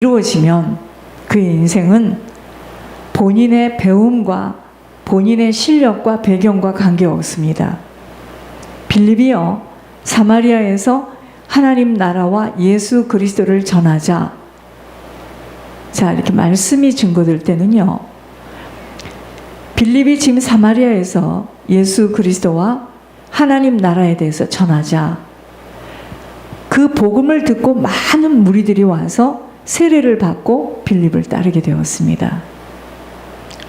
이루어지면 그의 인생은 본인의 배움과 본인의 실력과 배경과 관계없습니다. 빌립이요, 사마리아에서 하나님 나라와 예수 그리스도를 전하자. 자, 이렇게 말씀이 증거될 때는요, 빌립이 지금 사마리아에서 예수 그리스도와 하나님 나라에 대해서 전하자. 그 복음을 듣고 많은 무리들이 와서 세례를 받고 빌립을 따르게 되었습니다.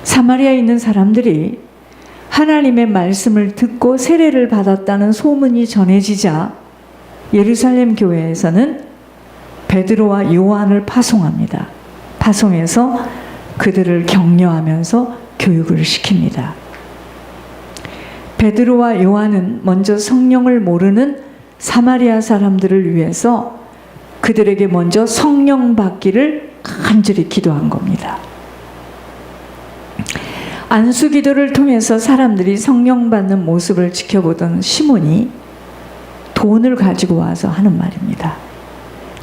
사마리아에 있는 사람들이 하나님의 말씀을 듣고 세례를 받았다는 소문이 전해지자 예루살렘 교회에서는 베드로와 요한을 파송합니다. 파송해서 그들을 격려하면서 교육을 시킵니다. 베드로와 요한은 먼저 성령을 모르는 사마리아 사람들을 위해서 그들에게 먼저 성령 받기를 간절히 기도한 겁니다. 안수 기도를 통해서 사람들이 성령 받는 모습을 지켜보던 시몬이 돈을 가지고 와서 하는 말입니다.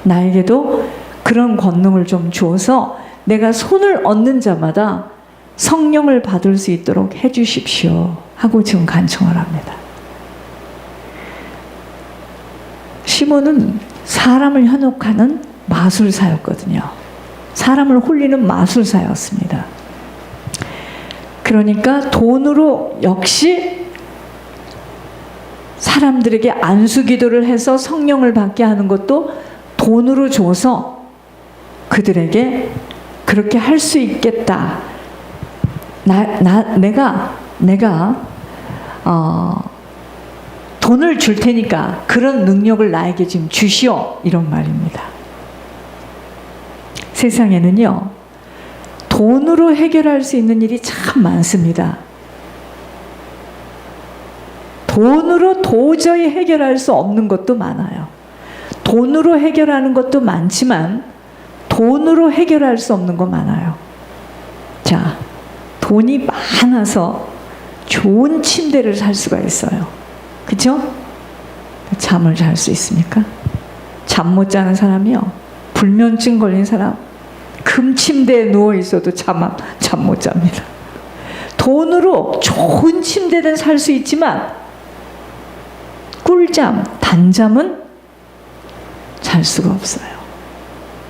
나에게도 그런 권능을 좀 주어서 내가 손을 얹는 자마다 성령을 받을 수 있도록 해주십시오 하고 지금 간청을 합니다. 시몬은 사람을 현혹하는 마술사였거든요. 사람을 홀리는 마술사였습니다. 그러니까 돈으로 역시 사람들에게 안수 기도를 해서 성령을 받게 하는 것도 돈으로 줘서 그들에게 그렇게 할 수 있겠다. 내가 돈을 줄 테니까 그런 능력을 나에게 지금 주시오. 이런 말입니다. 세상에는요, 돈으로 해결할 수 있는 일이 참 많습니다. 돈으로 도저히 해결할 수 없는 것도 많아요. 돈으로 해결하는 것도 많지만 돈으로 해결할 수 없는 거 많아요. 자, 돈이 많아서 좋은 침대를 살 수가 있어요. 그죠? 잠을 잘 수 있습니까? 잠 못 자는 사람이요, 불면증 걸린 사람 금침대에 누워 있어도 잠 못 잡니다. 돈으로 좋은 침대는 살 수 있지만 꿀잠, 단잠은 잘 수가 없어요.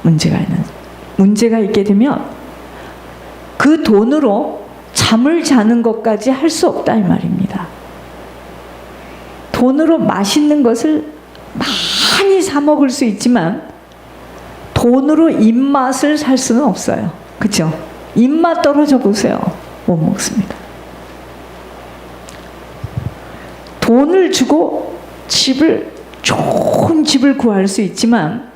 문제가 있게 되면 그 돈으로 잠을 자는 것까지 할 수 없다 이 말입니다. 돈으로 맛있는 것을 많이 사 먹을 수 있지만 돈으로 입맛을 살 수는 없어요. 그렇죠? 입맛 떨어져 보세요. 못 먹습니다. 돈을 주고 좋은 집을 구할 수 있지만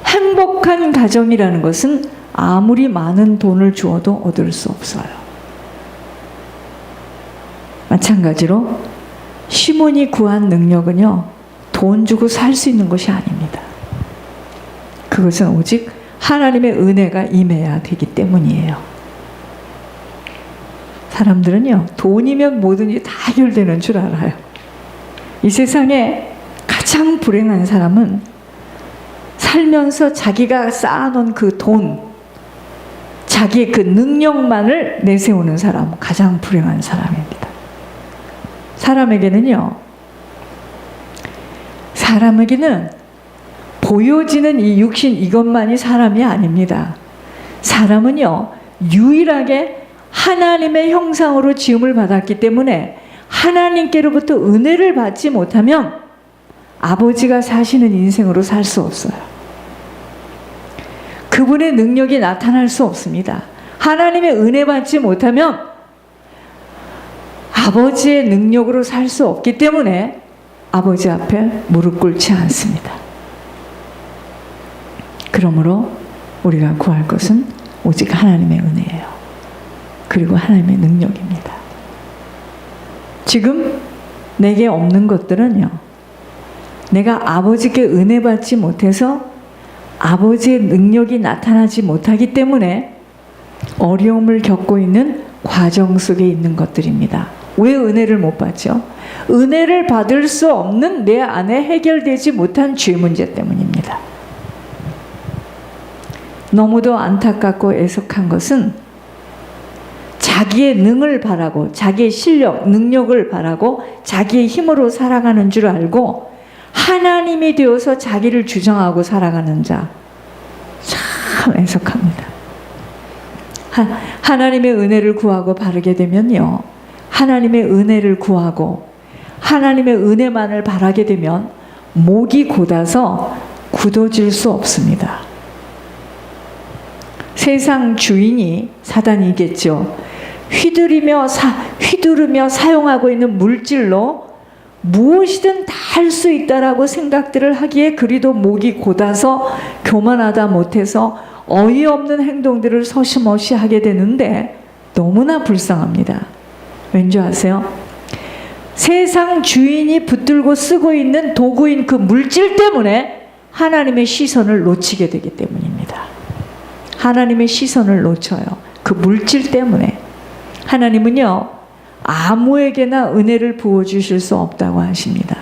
행복한 가정이라는 것은 아무리 많은 돈을 주어도 얻을 수 없어요. 마찬가지로 시몬이 구한 능력은요, 돈 주고 살 수 있는 것이 아닙니다. 그것은 오직 하나님의 은혜가 임해야 되기 때문이에요. 사람들은요, 돈이면 모든 일이 다 해결되는 줄 알아요. 이 세상에 가장 불행한 사람은 살면서 자기가 쌓아놓은 그 돈, 자기의 그 능력만을 내세우는 사람, 가장 불행한 사람입니다. 사람에게는 보여지는 이 육신 이것만이 사람이 아닙니다. 사람은요, 유일하게 하나님의 형상으로 지음을 받았기 때문에 하나님께로부터 은혜를 받지 못하면 아버지가 사시는 인생으로 살 수 없어요. 그분의 능력이 나타날 수 없습니다. 하나님의 은혜 받지 못하면 아버지의 능력으로 살 수 없기 때문에 아버지 앞에 무릎 꿇지 않습니다. 그러므로 우리가 구할 것은 오직 하나님의 은혜예요. 그리고 하나님의 능력입니다. 지금 내게 없는 것들은요, 내가 아버지께 은혜 받지 못해서 아버지의 능력이 나타나지 못하기 때문에 어려움을 겪고 있는 과정 속에 있는 것들입니다. 왜 은혜를 못 받죠? 은혜를 받을 수 없는 내 안에 해결되지 못한 죄 문제 때문입니다. 너무도 안타깝고 애석한 것은 자기의 능을 바라고 자기의 실력, 능력을 바라고 자기의 힘으로 살아가는 줄 알고 하나님이 되어서 자기를 주장하고 살아가는 자, 참 애석합니다. 하나님의 은혜를 구하고 바르게 되면요, 하나님의 은혜를 구하고 하나님의 은혜만을 바라게 되면 목이 곧아서 굳어질 수 없습니다. 세상 주인이 사단이겠죠. 휘두르며 사용하고 있는 물질로 무엇이든 다 할 수 있다라고 생각들을 하기에 그리도 목이 곧아서 교만하다 못해서 어이없는 행동들을 서슴없이 하게 되는데 너무나 불쌍합니다. 왠지 아세요? 세상 주인이 붙들고 쓰고 있는 도구인 그 물질 때문에 하나님의 시선을 놓치게 되기 때문입니다. 하나님의 시선을 놓쳐요. 그 물질 때문에. 하나님은요, 아무에게나 은혜를 부어주실 수 없다고 하십니다.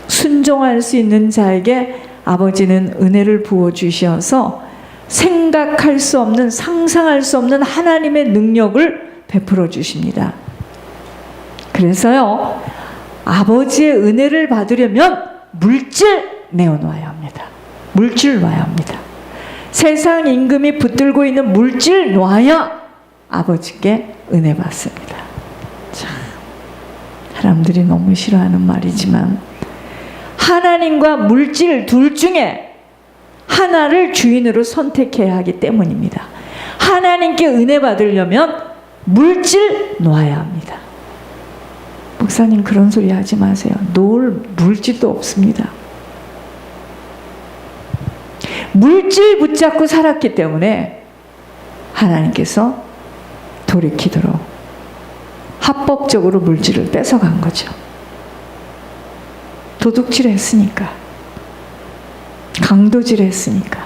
순종할 수 있는 자에게 아버지는 은혜를 부어주셔서 생각할 수 없는, 상상할 수 없는 하나님의 능력을 베풀어 주십니다. 그래서요, 아버지의 은혜를 받으려면 물질 내어놓아야 합니다. 물질 놔야 합니다. 세상 임금이 붙들고 있는 물질 놓아야 아버지께 은혜 받습니다. 참, 사람들이 너무 싫어하는 말이지만 하나님과 물질 둘 중에 하나를 주인으로 선택해야 하기 때문입니다. 하나님께 은혜 받으려면 물질 놓아야 합니다. 목사님 그런 소리 하지 마세요. 놓을 물질도 없습니다. 물질 붙잡고 살았기 때문에 하나님께서 돌이키도록 합법적으로 물질을 뺏어간 거죠. 도둑질 했으니까, 강도질 했으니까.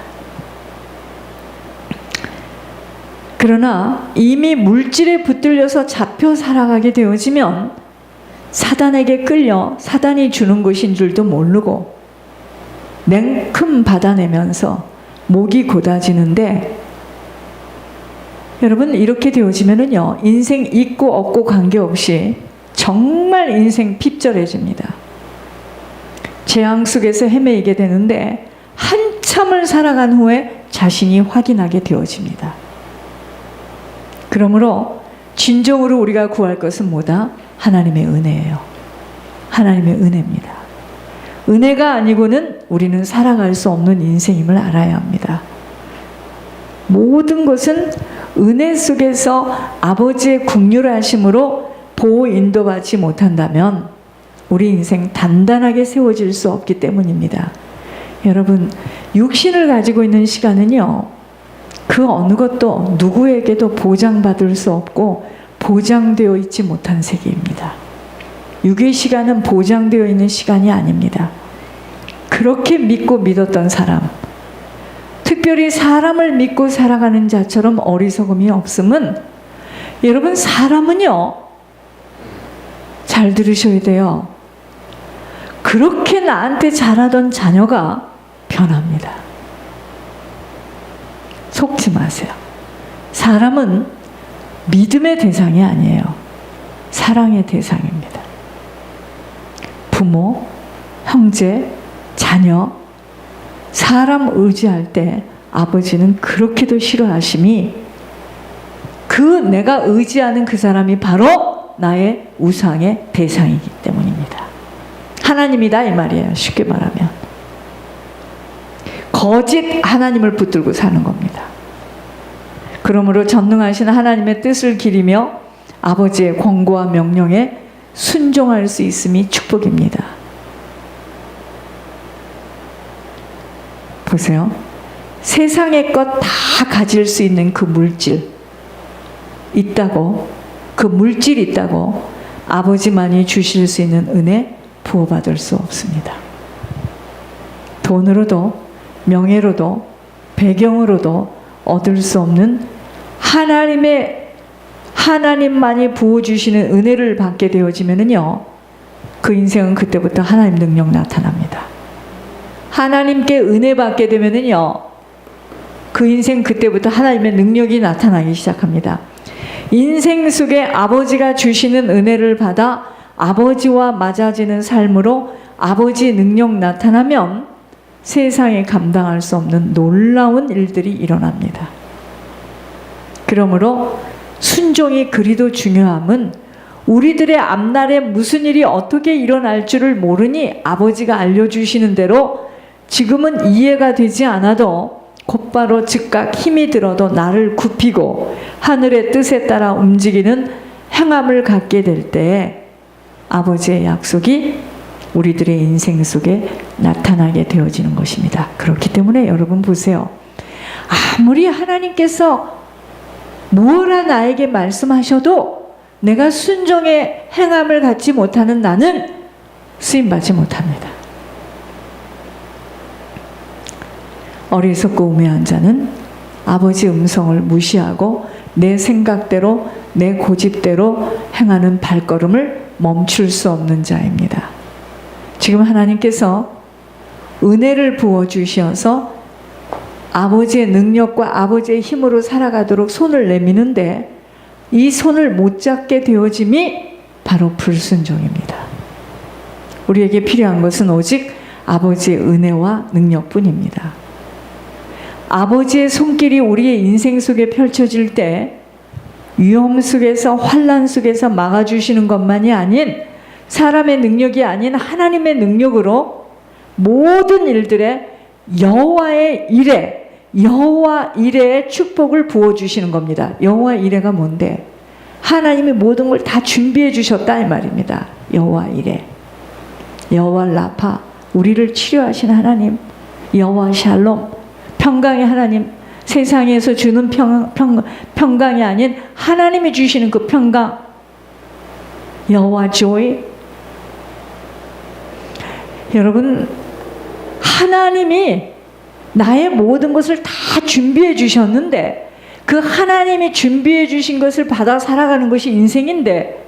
그러나 이미 물질에 붙들려서 잡혀 살아가게 되어지면 사단에게 끌려 사단이 주는 것인 줄도 모르고 냉큼 받아내면서 목이 곧아지는데, 여러분 이렇게 되어지면은요, 인생 있고 없고 관계없이 정말 인생 핍절해집니다. 재앙 속에서 헤매이게 되는데 한참을 살아간 후에 자신이 확인하게 되어집니다. 그러므로 진정으로 우리가 구할 것은 뭐다? 하나님의 은혜예요. 하나님의 은혜입니다. 은혜가 아니고는 우리는 살아갈 수 없는 인생임을 알아야 합니다. 모든 것은 은혜 속에서 아버지의 긍휼하심으로 보호 인도받지 못한다면 우리 인생 단단하게 세워질 수 없기 때문입니다. 여러분, 육신을 가지고 있는 시간은요, 그 어느 것도 누구에게도 보장받을 수 없고 보장되어 있지 못한 세계입니다. 육의 시간은 보장되어 있는 시간이 아닙니다. 그렇게 믿고 믿었던 사람, 특별히 사람을 믿고 살아가는 자처럼 어리석음이 없음은, 여러분 사람은요, 잘 들으셔야 돼요. 그렇게 나한테 잘하던 자녀가 변합니다. 속지 마세요. 사람은 믿음의 대상이 아니에요. 사랑의 대상입니다. 부모, 형제, 자녀, 사람 의지할 때 아버지는 그렇게도 싫어하심이, 그 내가 의지하는 그 사람이 바로 나의 우상의 대상이기 때문입니다. 하나님이다 이 말이에요. 쉽게 말하면 거짓 하나님을 붙들고 사는 겁니다. 그러므로 전능하신 하나님의 뜻을 기리며 아버지의 권고와 명령에 순종할 수 있음이 축복입니다. 보세요. 세상의 것 다 가질 수 있는 그 물질 있다고, 그 물질 있다고 아버지만이 주실 수 있는 은혜 부어받을 수 없습니다. 돈으로도 명예로도 배경으로도 얻을 수 없는 하나님만이 부어주시는 은혜를 받게 되어지면은요, 그 인생은 그때부터 하나님 능력 나타납니다. 하나님께 은혜 받게 되면은요, 그 인생 그때부터 하나님의 능력이 나타나기 시작합니다. 인생 속에 아버지가 주시는 은혜를 받아 아버지와 맞아지는 삶으로 아버지의 능력 나타나면 세상에 감당할 수 없는 놀라운 일들이 일어납니다. 그러므로 순종이 그리도 중요함은 우리들의 앞날에 무슨 일이 어떻게 일어날 줄을 모르니 아버지가 알려주시는 대로 지금은 이해가 되지 않아도 곧바로 즉각 힘이 들어도 나를 굽히고 하늘의 뜻에 따라 움직이는 행함을 갖게 될 때에 아버지의 약속이 우리들의 인생 속에 나타나게 되어지는 것입니다. 그렇기 때문에 여러분 보세요. 아무리 하나님께서 무엇라 나에게 말씀하셔도 내가 순종의 행함을 갖지 못하는 나는 쓰임받지 못합니다. 어리석고 우매한 자는 아버지의 음성을 무시하고 내 생각대로 내 고집대로 행하는 발걸음을 멈출 수 없는 자입니다. 지금 하나님께서 은혜를 부어주셔서 아버지의 능력과 아버지의 힘으로 살아가도록 손을 내미는데 이 손을 못 잡게 되어짐이 바로 불순종입니다. 우리에게 필요한 것은 오직 아버지의 은혜와 능력뿐입니다. 아버지의 손길이 우리의 인생 속에 펼쳐질 때 위험 속에서 환난 속에서 막아주시는 것만이 아닌 사람의 능력이 아닌 하나님의 능력으로 모든 일들에 여호와 이레의 축복을 부어주시는 겁니다. 여호와 이레가 뭔데? 하나님이 모든 걸 다 준비해 주셨다 이 말입니다. 여호와 이레, 여호와 라파, 우리를 치료하신 하나님, 여호와 샬롬, 평강의 하나님, 세상에서 주는 평강이 아닌 하나님이 주시는 그 평강, 여호와 조이. 여러분, 하나님이 나의 모든 것을 다 준비해 주셨는데 그 하나님이 준비해 주신 것을 받아 살아가는 것이 인생인데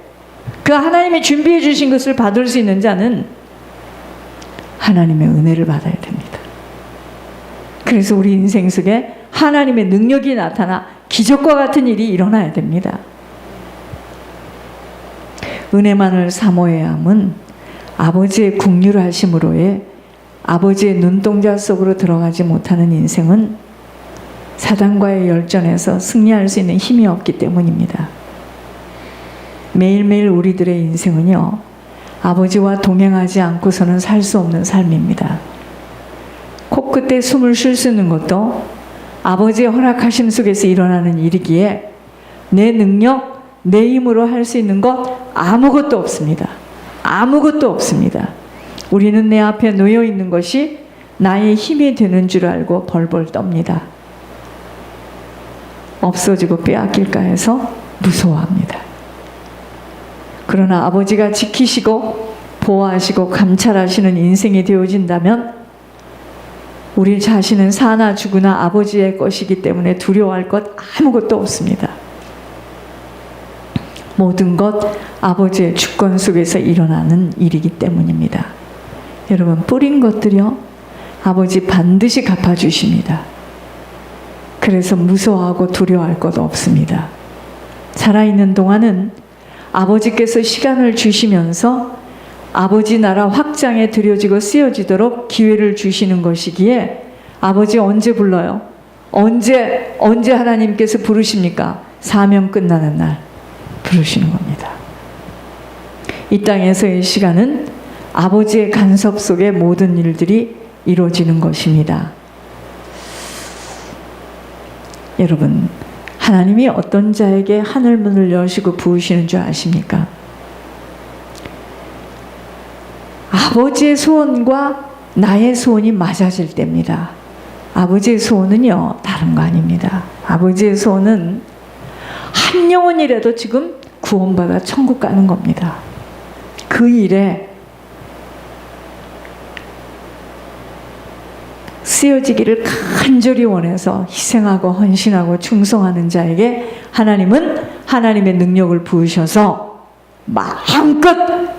그 하나님이 준비해 주신 것을 받을 수 있는 자는 하나님의 은혜를 받아야 됩니다. 그래서 우리 인생 속에 하나님의 능력이 나타나 기적과 같은 일이 일어나야 됩니다. 은혜만을 사모해야 함은 아버지의 긍휼하심으로의 아버지의 눈동자 속으로 들어가지 못하는 인생은 사단과의 열전에서 승리할 수 있는 힘이 없기 때문입니다. 매일매일 우리들의 인생은요, 아버지와 동행하지 않고서는 살 수 없는 삶입니다. 코끝에 숨을 쉴 수 있는 것도 아버지의 허락하심 속에서 일어나는 일이기에 내 능력, 내 힘으로 할 수 있는 것 아무것도 없습니다. 아무것도 없습니다. 우리는 내 앞에 놓여 있는 것이 나의 힘이 되는 줄 알고 벌벌 떱니다. 없어지고 빼앗길까 해서 무서워합니다. 그러나 아버지가 지키시고 보호하시고 감찰하시는 인생이 되어진다면 우리 자신은 사나 죽으나 아버지의 것이기 때문에 두려워할 것 아무것도 없습니다. 모든 것 아버지의 주권 속에서 일어나는 일이기 때문입니다. 여러분, 뿌린 것들이요, 아버지 반드시 갚아주십니다. 그래서 무서워하고 두려워할 것 없습니다. 살아있는 동안은 아버지께서 시간을 주시면서 아버지 나라 확장에 들여지고 쓰여지도록 기회를 주시는 것이기에 아버지 언제 불러요? 언제 하나님께서 부르십니까? 사명 끝나는 날 부르시는 겁니다. 이 땅에서의 시간은 아버지의 간섭 속에 모든 일들이 이루어지는 것입니다. 여러분, 하나님이 어떤 자에게 하늘 문을 여시고 부으시는 줄 아십니까? 아버지의 소원과 나의 소원이 맞아질 때입니다. 아버지의 소원은요, 다른 거 아닙니다. 아버지의 소원은 한 영혼이라도 지금 구원받아 천국 가는 겁니다. 그 일에 쓰여지기를 간절히 원해서 희생하고 헌신하고 충성하는 자에게 하나님은 하나님의 능력을 부으셔서 마음껏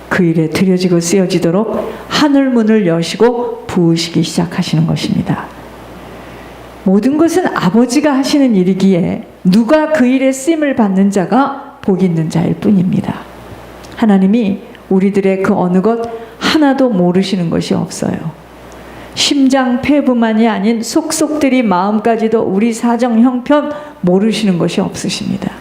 그 일에 들여지고 쓰여지도록 하늘문을 여시고 부으시기 시작하시는 것입니다. 모든 것은 아버지가 하시는 일이기에 누가 그 일에 쓰임을 받는 자가 복 있는 자일 뿐입니다. 하나님이 우리들의 그 어느 것 하나도 모르시는 것이 없어요. 심장 폐부만이 아닌 속속들이 마음까지도 우리 사정 형편 모르시는 것이 없으십니다.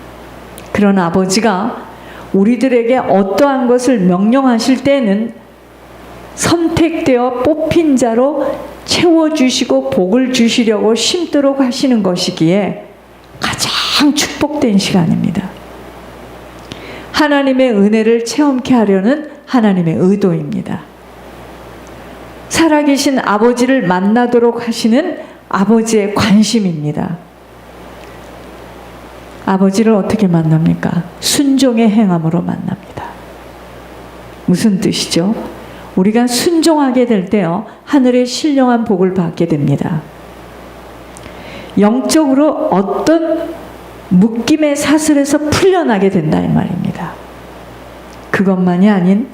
그런 아버지가 우리들에게 어떠한 것을 명령하실 때는 선택되어 뽑힌 자로 채워주시고 복을 주시려고 심도록 하시는 것이기에 가장 축복된 시간입니다. 하나님의 은혜를 체험케 하려는 하나님의 의도입니다. 살아계신 아버지를 만나도록 하시는 아버지의 관심입니다. 아버지를 어떻게 만납니까? 순종의 행함으로 만납니다. 무슨 뜻이죠? 우리가 순종하게 될 때요, 하늘의 신령한 복을 받게 됩니다. 영적으로 어떤 묶임의 사슬에서 풀려나게 된다 이 말입니다. 그것만이 아닌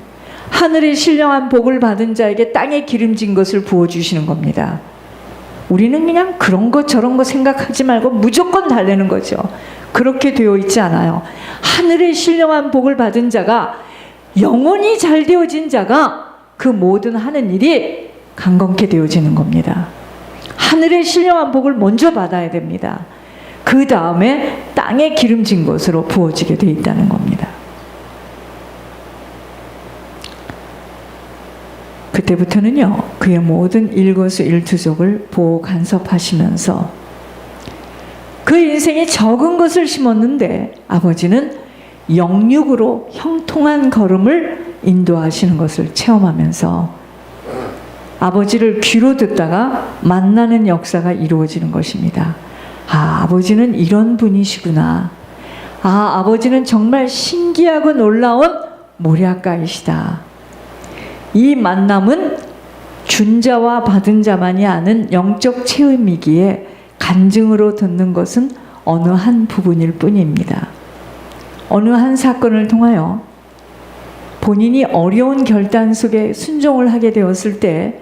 하늘의 신령한 복을 받은 자에게 땅에 기름진 것을 부어주시는 겁니다. 우리는 그냥 그런 거 저런 거 생각하지 말고 무조건 달래는 거죠. 그렇게 되어 있지 않아요. 하늘의 신령한 복을 받은 자가, 영혼이 잘 되어진 자가 그 모든 하는 일이 강건케 되어지는 겁니다. 하늘의 신령한 복을 먼저 받아야 됩니다. 그 다음에 땅에 기름진 것으로 부어지게 되어 있다는 겁니다. 그때부터는요, 그의 모든 일거수일투족을 보호 간섭하시면서 그 인생에 적은 것을 심었는데 아버지는 영육으로 형통한 걸음을 인도하시는 것을 체험하면서 아버지를 귀로 듣다가 만나는 역사가 이루어지는 것입니다. 아, 아버지는 이런 분이시구나. 아, 아버지는 정말 신기하고 놀라운 모략가이시다. 이 만남은 준 자와 받은 자만이 아는 영적 체험이기에 간증으로 듣는 것은 어느 한 부분일 뿐입니다. 어느 한 사건을 통하여 본인이 어려운 결단 속에 순종을 하게 되었을 때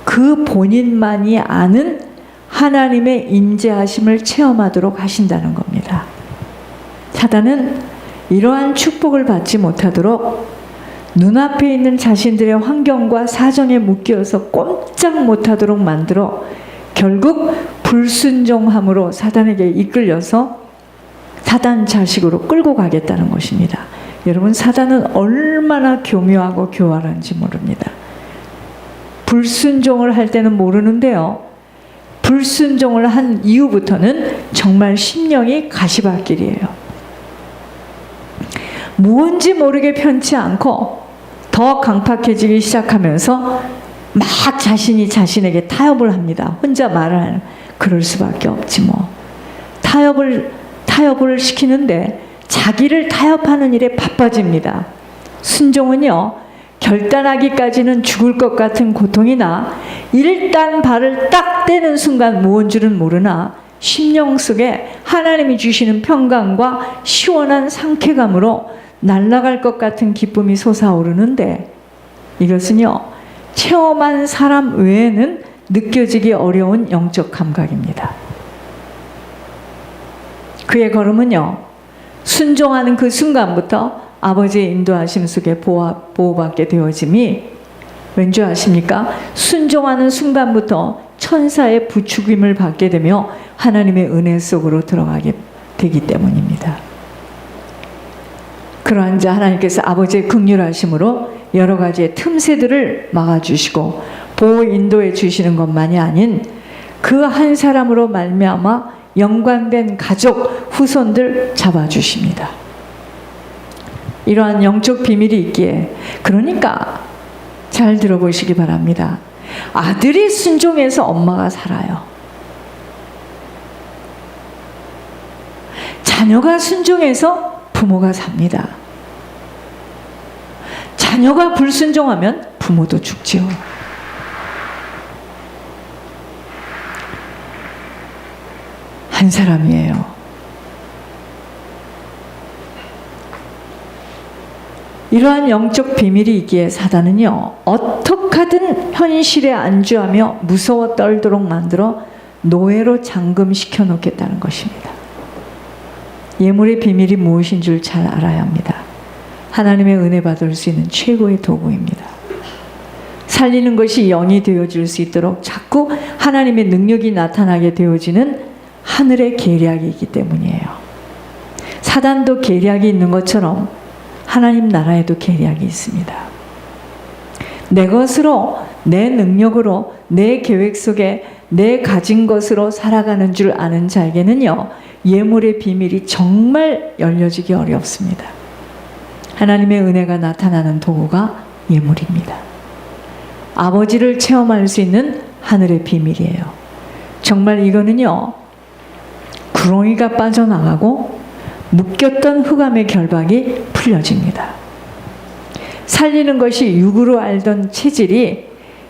그 본인만이 아는 하나님의 인재하심을 체험하도록 하신다는 겁니다. 사단은 이러한 축복을 받지 못하도록 눈앞에 있는 자신들의 환경과 사정에 묶여서 꼼짝 못하도록 만들어 결국 불순종함으로 사단에게 이끌려서 사단 자식으로 끌고 가겠다는 것입니다. 여러분, 사단은 얼마나 교묘하고 교활한지 모릅니다. 불순종을 할 때는 모르는데요, 불순종을 한 이후부터는 정말 심령이 가시밭길이에요. 뭔지 모르게 편치 않고 더 강팍해지기 시작하면서 막 자신이 자신에게 타협을 합니다. 혼자 말을 하는, 그럴 수밖에 없지 뭐. 타협을 시키는데 자기를 타협하는 일에 바빠집니다. 순종은요, 결단하기까지는 죽을 것 같은 고통이나 일단 발을 딱 떼는 순간 무언 줄은 모르나 심령 속에 하나님이 주시는 평강과 시원한 상쾌감으로 날아갈 것 같은 기쁨이 솟아오르는데, 이것은요, 체험한 사람 외에는 느껴지기 어려운 영적 감각입니다. 그의 걸음은요, 순종하는 그 순간부터 아버지의 인도하심 속에 보호받게 되어짐이 왠지 아십니까? 순종하는 순간부터 천사의 부추김을 받게 되며 하나님의 은혜 속으로 들어가게 되기 때문입니다. 그러한 자 하나님께서 아버지의 긍휼하심으로 여러 가지의 틈새들을 막아주시고 보호 인도해 주시는 것만이 아닌 그 한 사람으로 말미암아 연관된 가족, 후손들 잡아주십니다. 이러한 영적 비밀이 있기에, 그러니까 잘 들어보시기 바랍니다. 아들이 순종해서 엄마가 살아요. 자녀가 순종해서 부모가 삽니다. 자녀가 불순종하면 부모도 죽지요. 한 사람이에요. 이러한 영적 비밀이 있기에 사단은요, 어떻게든 현실에 안주하며 무서워 떨도록 만들어 노예로 잠금시켜 놓겠다는 것입니다. 예물의 비밀이 무엇인 줄 잘 알아야 합니다. 하나님의 은혜 받을 수 있는 최고의 도구입니다. 살리는 것이 영이 되어질 수 있도록 자꾸 하나님의 능력이 나타나게 되어지는 하늘의 계략이 있기 때문이에요. 사단도 계략이 있는 것처럼 하나님 나라에도 계략이 있습니다. 내 것으로, 내 능력으로, 내 계획 속에 내 가진 것으로 살아가는 줄 아는 자에게는요, 예물의 비밀이 정말 열려지기 어렵습니다. 하나님의 은혜가 나타나는 도구가 예물입니다. 아버지를 체험할 수 있는 하늘의 비밀이에요. 정말 이거는요, 구렁이가 빠져나가고 묶였던 흑암의 결박이 풀려집니다. 살리는 것이 육으로 알던 체질이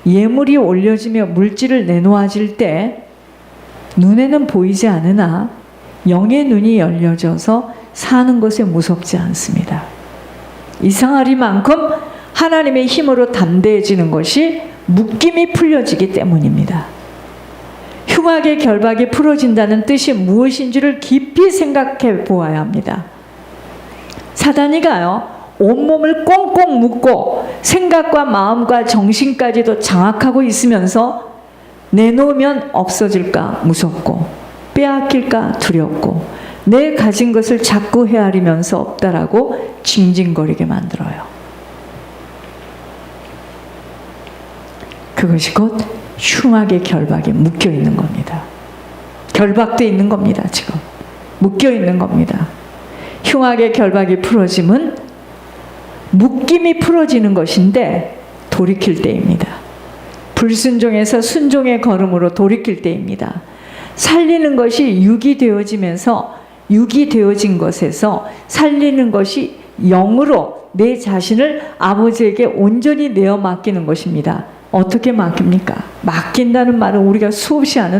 예물이 올려지며 물질을 내놓아질 때 눈에는 보이지 않으나 영의 눈이 열려져서 사는 것에 무섭지 않습니다. 이상하리만큼 하나님의 힘으로 담대해지는 것이 묶임이 풀려지기 때문입니다. 흉악의 결박이 풀어진다는 뜻이 무엇인지를 깊이 생각해 보아야 합니다. 사단이가요, 온몸을 꽁꽁 묶고 생각과 마음과 정신까지도 장악하고 있으면서 내놓으면 없어질까 무섭고 빼앗길까 두렵고 내 가진 것을 자꾸 헤아리면서 없다라고 징징거리게 만들어요. 그것이 곧 흉악의 결박에 묶여 있는 겁니다. 결박도 있는 겁니다. 지금 묶여 있는 겁니다. 흉악의 결박이 풀어짐은 묶임이 풀어지는 것인데 돌이킬 때입니다. 불순종에서 순종의 걸음으로 돌이킬 때입니다. 살리는 것이 육이 되어지면서 육이 되어진 것에서 살리는 것이 영으로 내 자신을 아버지에게 온전히 내어 맡기는 것입니다. 어떻게 맡깁니까? 맡긴다는 말은 우리가 수없이 하는